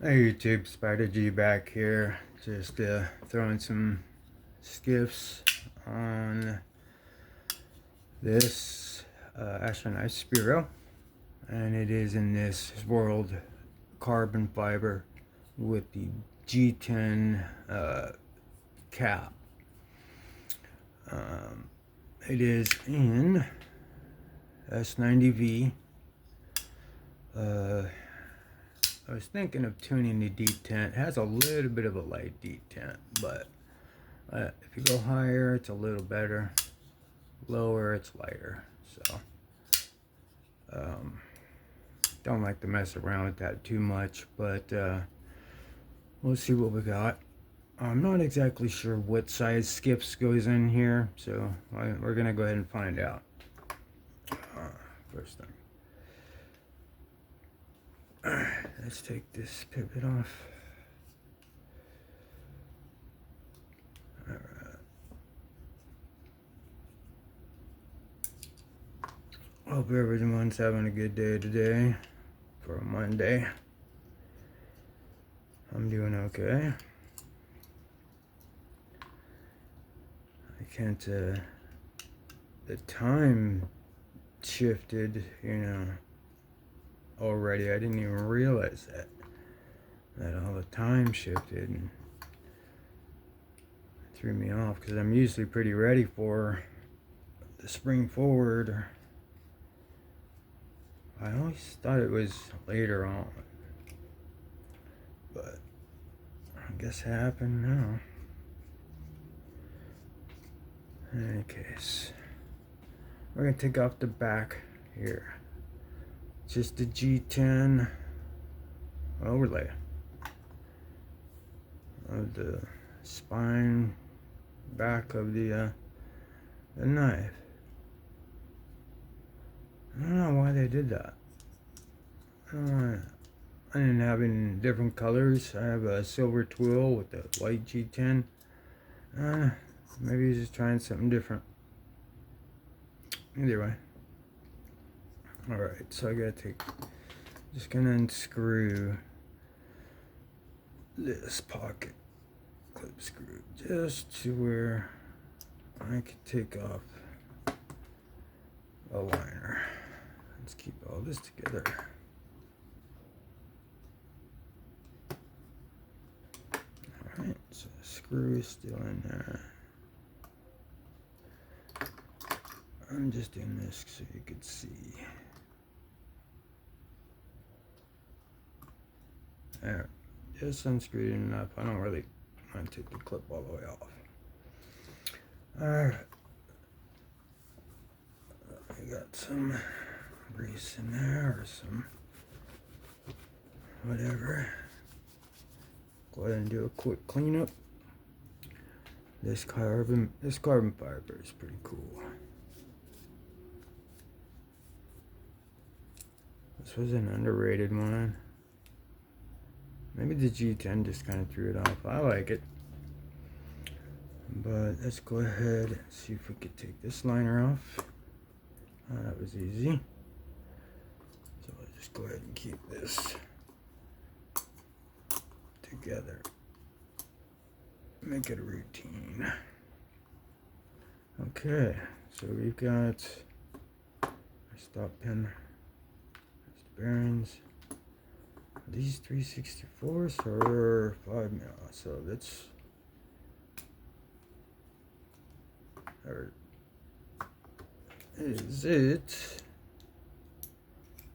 Hey YouTube, Spider G back here. Just throwing some skiffs on this astronaut Spiro, and it is in this world carbon fiber with the G10 cap. It is in s90v. I was thinking of tuning the detent. It has a little bit of a light detent, but if you go higher, it's a little better. Lower, it's lighter. So, don't like to mess around with that too much, but we'll see what we got. I'm not exactly sure what size skiffs goes in here, so we're gonna go ahead and find out. First thing. Let's take this pivot off. Alright. Hope everyone's having a good day today for a Monday. I'm doing okay. I can't, the time shifted, already. I didn't even realize that all the time shifted and threw me off because I'm usually pretty ready for the spring forward. I always thought it was later on, but I guess it happened now. In any case, we're gonna take off the back here. Just the G10 overlay of the spine back of the knife. I don't know why they did that. I didn't have it in different colors. I have a silver twill with the white G10. Maybe he's just trying something different. Either way. Alright, so I gotta just gonna unscrew this pocket clip screw just to where I can take off a liner. Let's keep all this together. Alright, so the screw is still in there. I'm just doing this so you could see. There, just unscrewed it enough. I don't really want to take the clip all the way off. Alright. I got some grease in there or some whatever. Go ahead and do a quick cleanup. This carbon fiber is pretty cool. This was an underrated one. Maybe the G10 just kind of threw it off. I like it. But let's go ahead and see if we could take this liner off. Oh, that was easy. So let's just go ahead and keep this together. Make it a routine. Okay, so we've got our stop pin. There's the bearings. These 364s are 5 mil, so that's is it.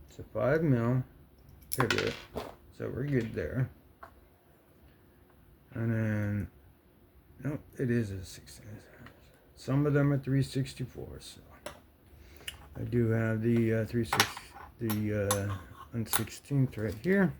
It's a 5 mil pivot, so we're good there. And then, nope, it is a 16. Some of them are 364s. So I do have the 1/16th right here.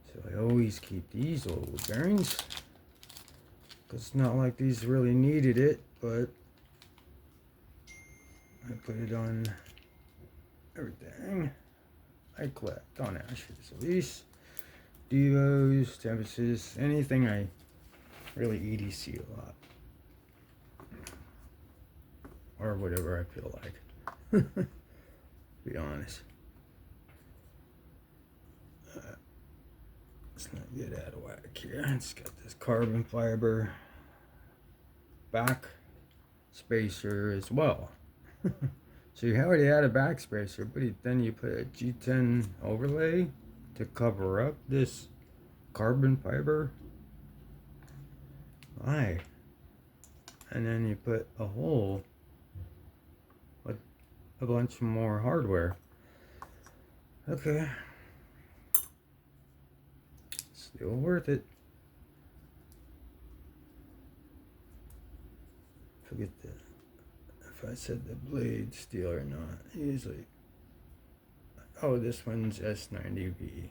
So I always keep these old bearings because it's not like these really needed it, but I put it on everything. I collect on Ashes, Elise, Devos, Tempestuses, anything I really EDC a lot. Or whatever I feel like. To be honest. Let's not get out of whack here. It's got this carbon fiber back spacer as well. So you already had a back spacer, but then you put a G10 overlay to cover up this carbon fiber. Why? And then you put a hole with a bunch more hardware. Okay. Still worth it. Forget if I said the blade steel or not. Usually. Oh, this one's s90v.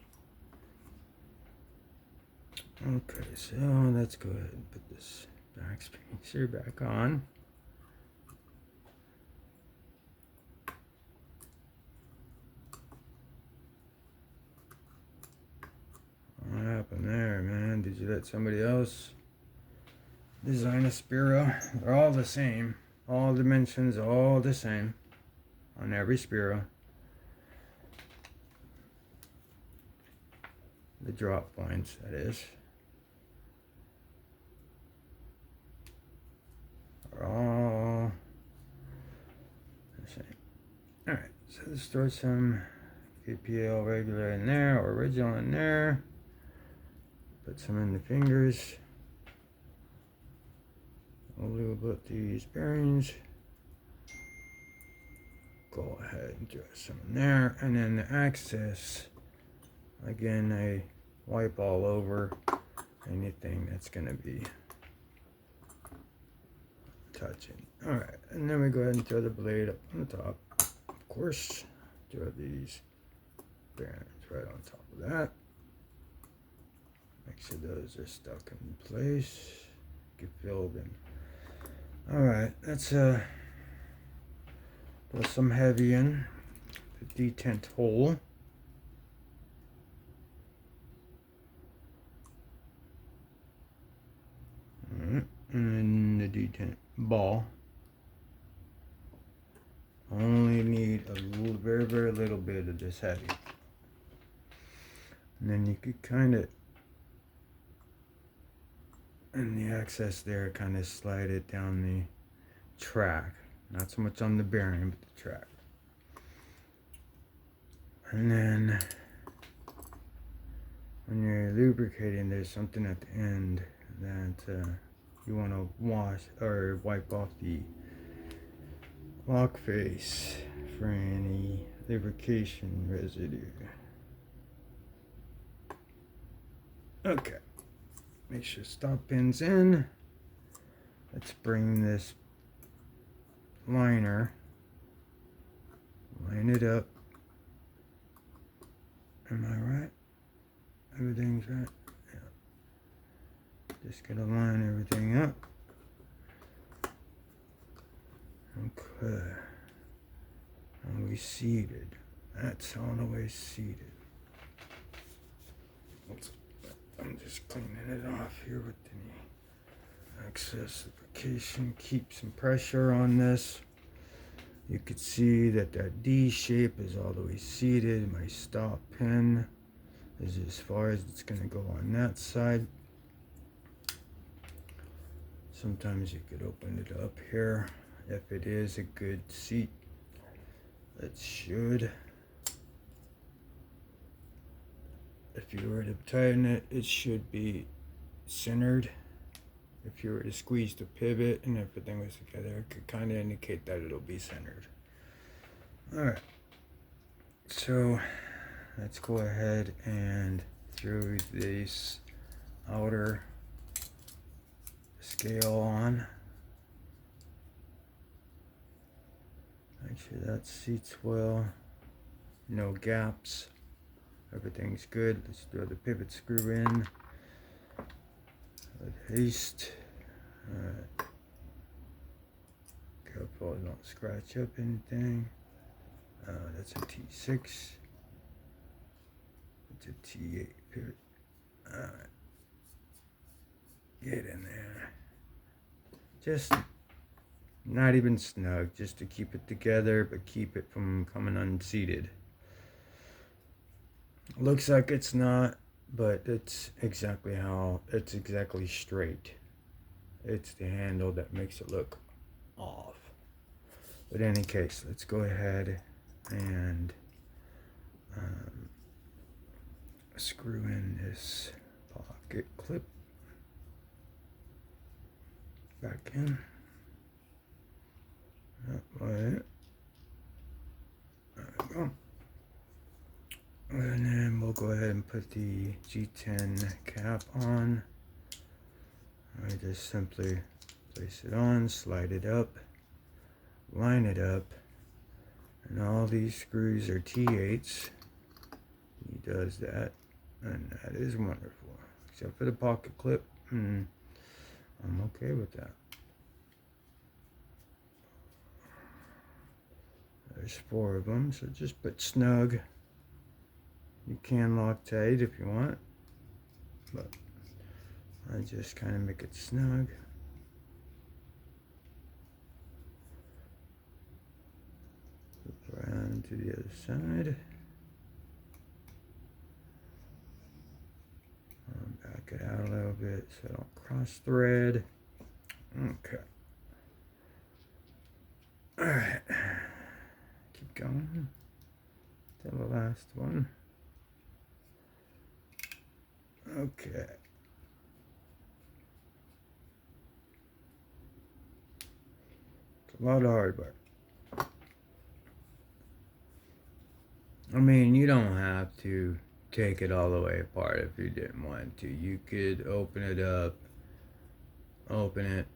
Okay, so let's go ahead and put this back spacer back on. What happened there, man? Did you let somebody else design a Spiro? They're all the same. All dimensions, all the same on every Spiro. The drop points, that is, are all the same. Alright, so let's throw some KPL regular in there, or original in there. Put some in the fingers. I'll lube up these bearings. Go ahead and throw some in there. And then the axis, again, I wipe all over anything that's going to be touching. Alright, and then we go ahead and throw the blade up on the top. Of course, throw these bearings right on top of that. Make sure those are stuck in place. Get filled in. Alright, let's put some heavy in the detent hole. Alright, and then the detent ball. Only need a little, very, very little bit of this heavy. And then you could kind of, and the access there, kind of slide it down the track. Not so much on the bearing, but the track. And then when you're lubricating, there's something at the end that you want to wash or wipe off the lock face for any lubrication residue. Okay. Make sure stop pin's in. Let's bring this liner, line it up. Am I right? Everything's right? Yeah. Just gotta line everything up. Okay. And we seated. That's all the way seated. I'm just cleaning it off here with the excess lubrication. Keep some pressure on this. You can see that that D shape is all the way seated. My stop pin is as far as it's going to go on that side. Sometimes you could open it up here if it is a good seat. It should. If you were to tighten it, it should be centered. If you were to squeeze the pivot and everything was together, it could kind of indicate that it'll be centered. Alright, so let's go ahead and throw this outer scale on. Make sure that seats well, no gaps. Everything's good. Let's throw the pivot screw in with haste. Alright. Careful, don't scratch up anything. That's a T6. It's a T8 pivot. Alright. Get in there. Just not even snug, just to keep it together, but keep it from coming unseated. Looks like it's not, but it's exactly straight. It's the handle that makes it look off. But in any case, let's go ahead and screw in this pocket clip back in. That way. There we go. And then we'll go ahead and put the G10 cap on. I just simply place it on, slide it up, line it up, and all these screws are T8s. He does that, and that is wonderful. Except for the pocket clip, I'm okay with that. There's 4 of them, so just put snug. You can lock tight if you want, but I just kind of make it snug. Around to the other side. Back it out a little bit so I don't cross thread. Okay. Alright. Keep going to the last one. Okay. It's a lot of hard work. I mean, you don't have to take it all the way apart if you didn't want to. You could open it up, open it,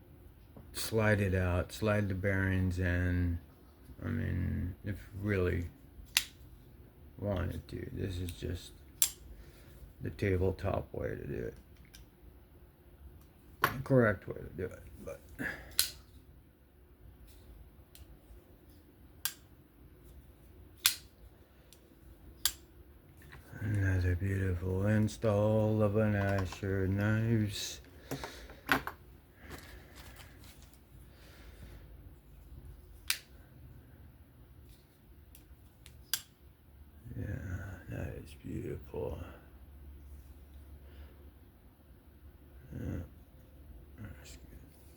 slide it out, slide the bearings in. I mean, if you really wanted to. This is just the tabletop way to do it. The correct way to do it, but another beautiful install of an Asher knives. Yeah, that is beautiful. Yeah.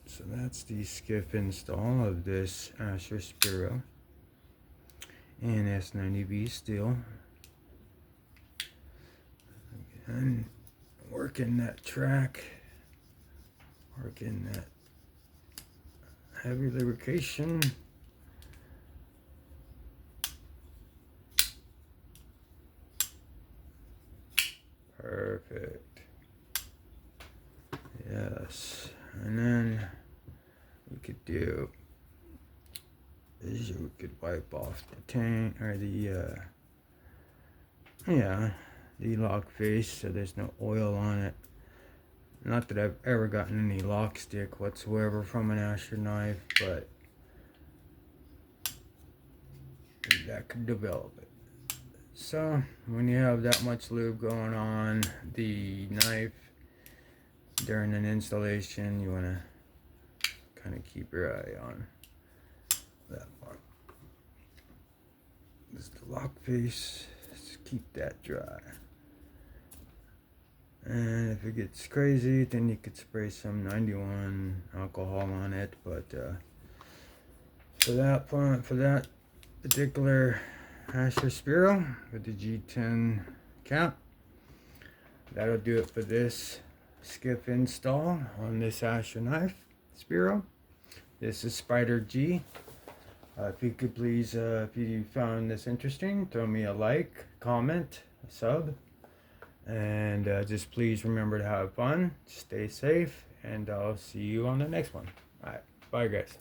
So that's the Skiff install of this Asher Spiro and s90v steel. And working that track, working that heavy lubrication. Perfect. Yes. And then we could do is we could wipe off the tank or the the lock face so there's no oil on it. Not that I've ever gotten any lock stick whatsoever from an Asher knife, but that could develop it. So when you have that much lube going on the knife during an installation, you want to kind of keep your eye on that part. This is the lock face. Just keep that dry. And if it gets crazy, then you could spray some 91 alcohol on it. But for that particular Asher Spiro with the G10 cap, that'll do it for this Skiff install on this Asher knife Spiro. This is Spider G. If you could please, if you found this interesting, throw me a like, comment, a sub, and just please remember to have fun, stay safe, and I'll see you on the next one. Alright, bye guys.